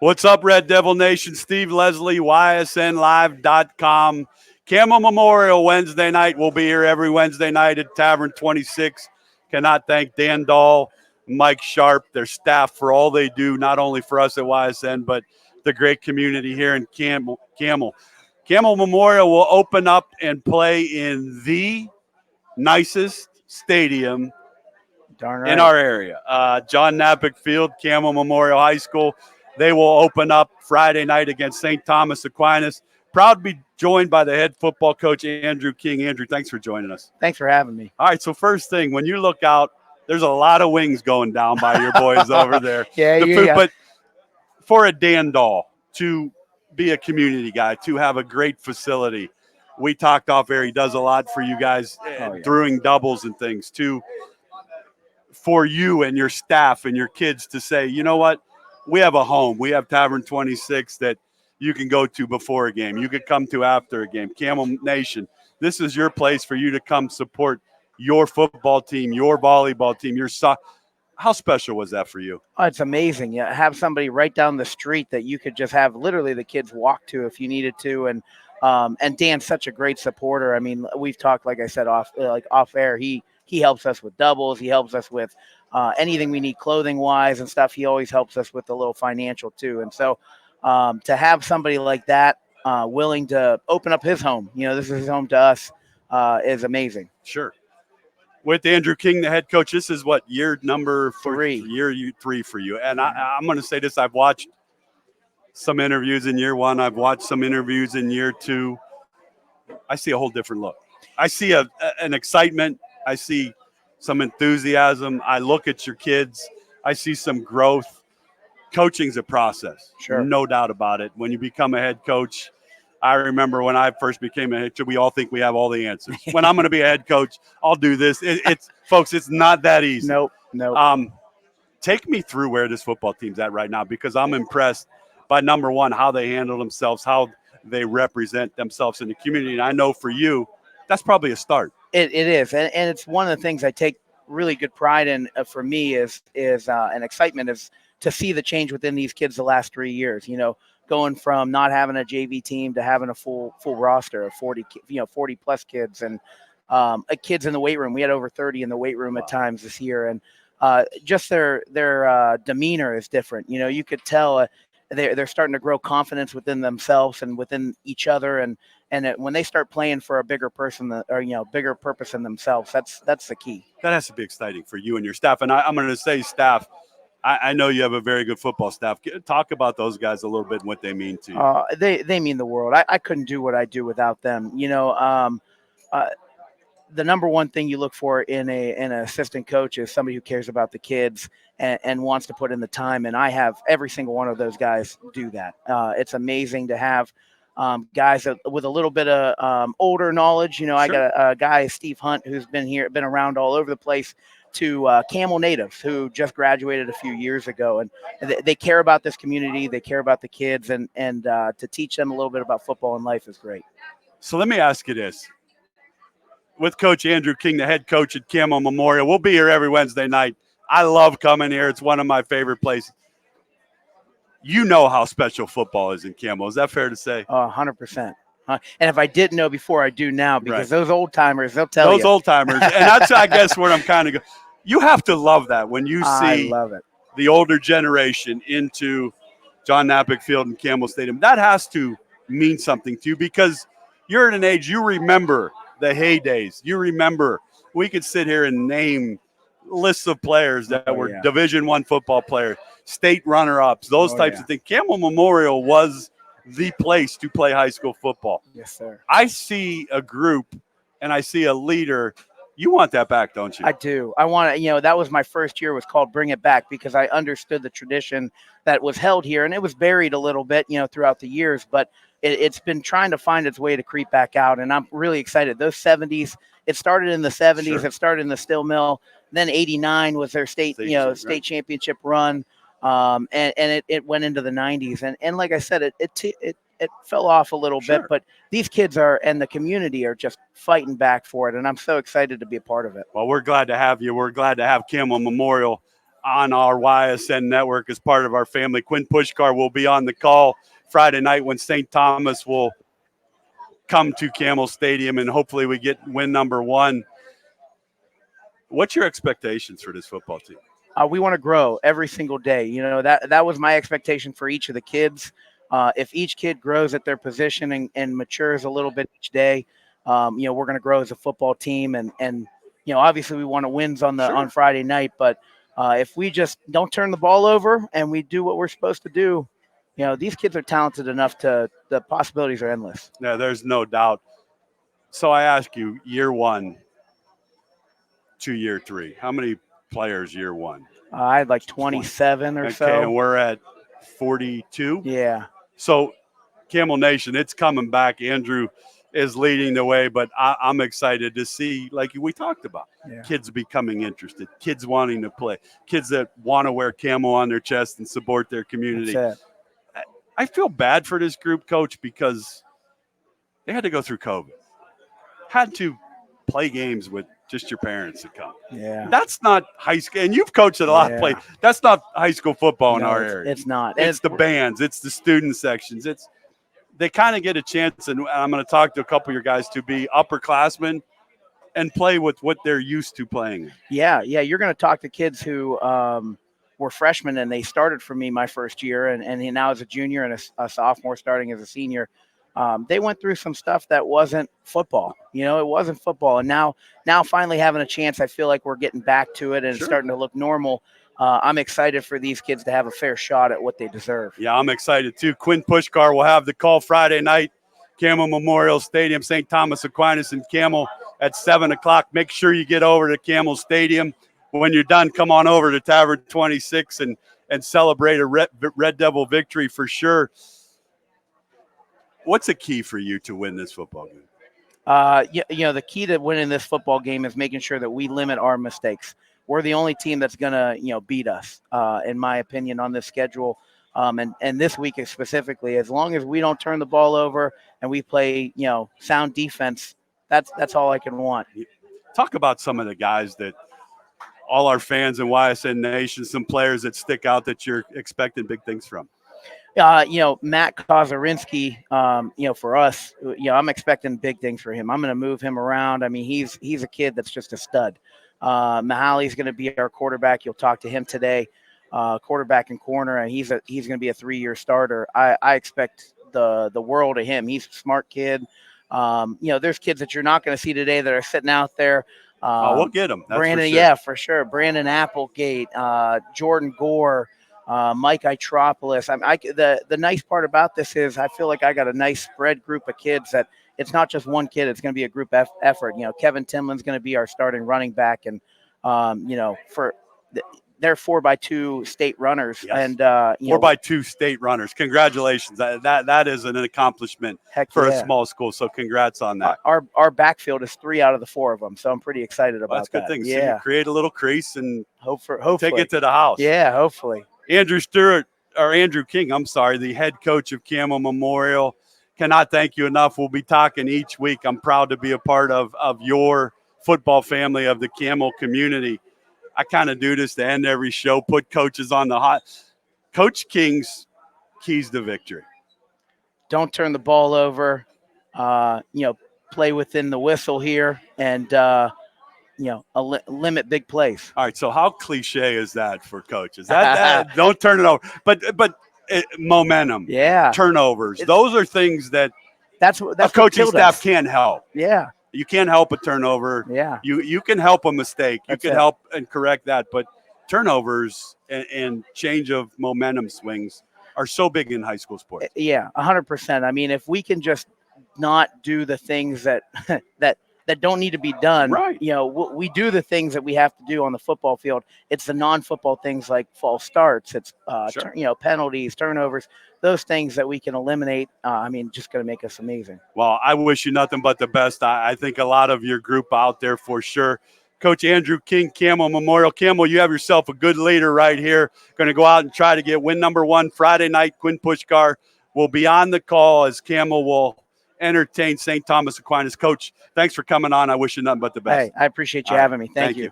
What's up, Red Devil Nation? Steve Leslie, YSNLive.com. Campbell Memorial Wednesday night. We'll be here every Wednesday night at Tavern 26. Cannot thank Dan Dahl, Mike Sharp, their staff for all they do, not only for us at YSN, but the great community here in Campbell. Campbell Memorial will open up and play in the nicest stadium in our area. John Knapick Field, Campbell Memorial High School. They will open up Friday night against St. Thomas Aquinas. Proud to be joined by the head football coach, Andrew King. Andrew, thanks for joining us. Thanks for having me. All right, so first thing, when you look out, there's a lot of wings going down by your boys over there. Yeah. But for a Dan Dahl to be a community guy, to have a great facility, we talked off air, he does a lot for you guys, throwing doubles and things, for you and your staff and your kids to say, you know what, we have a home. We have Tavern 26 that you can go to before a game. You could come to after a game. Camel Nation, this is your place for you to come support your football team, your volleyball team, your soccer. How special was that for you? Oh, it's amazing. Yeah, have somebody right down the street that you could just have literally the kids walk to if you needed to. And Dan's such a great supporter. I mean, we've talked, like I said, off air. He helps us with doubles. He helps us with anything we need clothing wise and stuff. He always helps us with a little financial too. And so to have somebody like that willing to open up his home, this is his home to us, is amazing. Sure. With Andrew King, the head coach, this is what, year number 3? Year 3 for you. And I'm going to say this. I've watched some interviews in year 1. I've watched some interviews in year 2. I see a whole different look. I see an excitement. I see some enthusiasm. I look at your kids. I see some growth. Coaching's a process. Sure. No doubt about it. When you become a head coach, I remember when I first became a head coach, we all think we have all the answers. When I'm going to be a head coach, I'll do this. Folks, it's not that easy. Nope. Take me through where this football team's at right now, because I'm impressed by, number one, how they handle themselves, how they represent themselves in the community. And I know for you, that's probably a start. It is. And it's one of the things I take really good pride in for me is an excitement is to see the change within these kids the last 3 years, going from not having a JV team to having a full roster of 40 plus kids and kids in the weight room. We had over 30 in the weight room at times this year. And just their demeanor is different. You could tell they're starting to grow confidence within themselves and within each other. And when they start playing for a bigger person bigger purpose in themselves, that's the key. That has to be exciting for you and your staff. And I'm going to say staff, I know you have a very good football staff. Talk about those guys a little bit and what they mean to you. They mean the world. I couldn't do what I do without them. The number one thing you look for in an assistant coach is somebody who cares about the kids and wants to put in the time. And I have every single one of those guys do that. It's amazing to have guys with a little bit of older knowledge. Sure. I got a guy, Steve Hunt, who's been around all over the place, to Camel natives who just graduated a few years ago. And they care about this community. They care about the kids. And to teach them a little bit about football and life is great. So let me ask you this. With Coach Andrew King, the head coach at Campbell Memorial, we'll be here every Wednesday night. I love coming here. It's one of my favorite places. You know how special football is in Campbell. Is that fair to say? 100%. And if I didn't know before, I do now, because those old timers, they'll tell you. Those old timers. And that's, I guess, where I'm kind of going. You have to love that when you see the older generation into John Knapick Field and Campbell Stadium. That has to mean something to you, because you're at an age you remember the heydays. You remember, we could sit here and name lists of players that were Division I football players, state runner-ups, those types of things. Campbell Memorial was the place to play high school football. Yes, sir. I see a group and I see a leader. You want that back, don't you? I do. I want to, that was my first year, was called Bring It Back, because I understood the tradition that was held here, and it was buried a little bit, throughout the years, but it's been trying to find its way to creep back out. And I'm really excited. Those 70s, it started in the 70s. Sure. It started in the Still Mill. Then 89 was their state championship run. And it went into the 90s. And like I said, it fell off a little bit, but these kids and the community are just fighting back for it. And I'm so excited to be a part of it. Well, we're glad to have you. We're glad to have Campbell Memorial on our YSN network as part of our family. Quinn Pushkar will be on the call Friday night when St. Thomas will come to Campbell Stadium, and hopefully we get win number 1. What's your expectations for this football team? We want to grow every single day. You know, that was my expectation for each of the kids. If each kid grows at their position and matures a little bit each day, you know, we're going to grow as a football team. And you know, obviously we want wins on Friday night, but if we just don't turn the ball over and we do what we're supposed to do, you know, these kids are talented enough the possibilities are endless. Yeah, there's no doubt. So I ask you, year 1 to year 3, how many players year 1? I had like 27 or so. Okay, and we're at 42? Yeah. So Campbell Nation, it's coming back. Andrew is leading the way, but I'm excited to see, like we talked about, kids becoming interested, kids wanting to play, kids that want to wear camo on their chest and support their community. That's it. I feel bad for this group, Coach, because they had to go through COVID, had to play games with just your parents to come. Yeah. That's not high school. And you've coached at a lot of places. That's not high school football in our area. It's not. It's the bands. It's the student sections. They kind of get a chance, and I'm going to talk to a couple of your guys, to be upperclassmen and play with what they're used to playing. Yeah. You're going to talk to kids who were freshmen and they started for me my first year, and he now is a junior and a sophomore starting as a senior. They went through some stuff that wasn't football. You know, it wasn't football. And now finally having a chance, I feel like we're getting back to it and it's starting to look normal. I'm excited for these kids to have a fair shot at what they deserve. Yeah, I'm excited too. Quinn Pushkar will have the call Friday night, Campbell Memorial Stadium, St. Thomas Aquinas and Campbell at 7 o'clock. Make sure you get over to Campbell Stadium. When you're done, come on over to Tavern 26 and celebrate a Red Devil victory for sure. What's the key for you to win this football game? You know, the key to winning this football game is making sure that we limit our mistakes. We're the only team that's going to, you know, beat us, in my opinion, on this schedule. And this week specifically, as long as we don't turn the ball over and we play, you know, sound defense, that's all I can want. Talk about some of the guys that all our fans in YSN Nation, some players that stick out that you're expecting big things from. You know, Matt Kozarinsky, you know, for us, you know, I'm expecting big things for him. I'm going to move him around. I mean, he's a kid that's just a stud. Mahali's going to be our quarterback. You'll talk to him today, quarterback and corner, and he's going to be a 3-year starter. I expect the world of him. He's a smart kid. You know, there's kids that you're not going to see today that are sitting out there. We'll get them. Brandon, for sure. Yeah, for sure. Brandon Applegate, Jordan Gore, Mike Itropoulos. The nice part about this is I feel like I got a nice spread group of kids that it's not just one kid. It's going to be a group effort. You know, Kevin Timlin's going to be our starting running back. And, you know, they're 4x2 state runners. Yes. And 4x2 state runners. Congratulations. That is an accomplishment for a small school. So congrats on that. Our backfield is 3 out of the 4 of them. So I'm pretty excited about that. That's a good thing. Yeah. So you create a little crease and hopefully take it to the house. Yeah, hopefully. Andrew King, the head coach of Campbell Memorial. Cannot thank you enough. We'll be talking each week. I'm proud to be a part of your football family, of the Campbell community. I kind of do this to end every show, put coaches on the hot. Coach King's keys to victory. Don't turn the ball over. You know, play within the whistle here, and you know, limit big plays. All right. So how cliche is that for coaches? That don't turn it over, but momentum, turnovers. Those are things that's a coaching staff can't help. Yeah. You can't help a turnover. Yeah. You can help a mistake. You can help and correct that. But turnovers and change of momentum swings are so big in high school sports. Yeah, 100%. I mean, if we can just not do the things that don't need to be done, right? You know, we do the things that we have to do on the football field. It's the non-football things like false starts. It's you know, penalties, turnovers. Those things that we can eliminate, I mean, just going to make us amazing. Well, I wish you nothing but the best. I think a lot of your group out there for sure. Coach Andrew King, Campbell Memorial. Campbell, you have yourself a good leader right here. Going to go out and try to get win number 1 Friday night. Quinn Pushkar will be on the call as Campbell will entertain St. Thomas Aquinas. Coach, thanks for coming on. I wish you nothing but the best. Hey, I appreciate you having me. Thank you.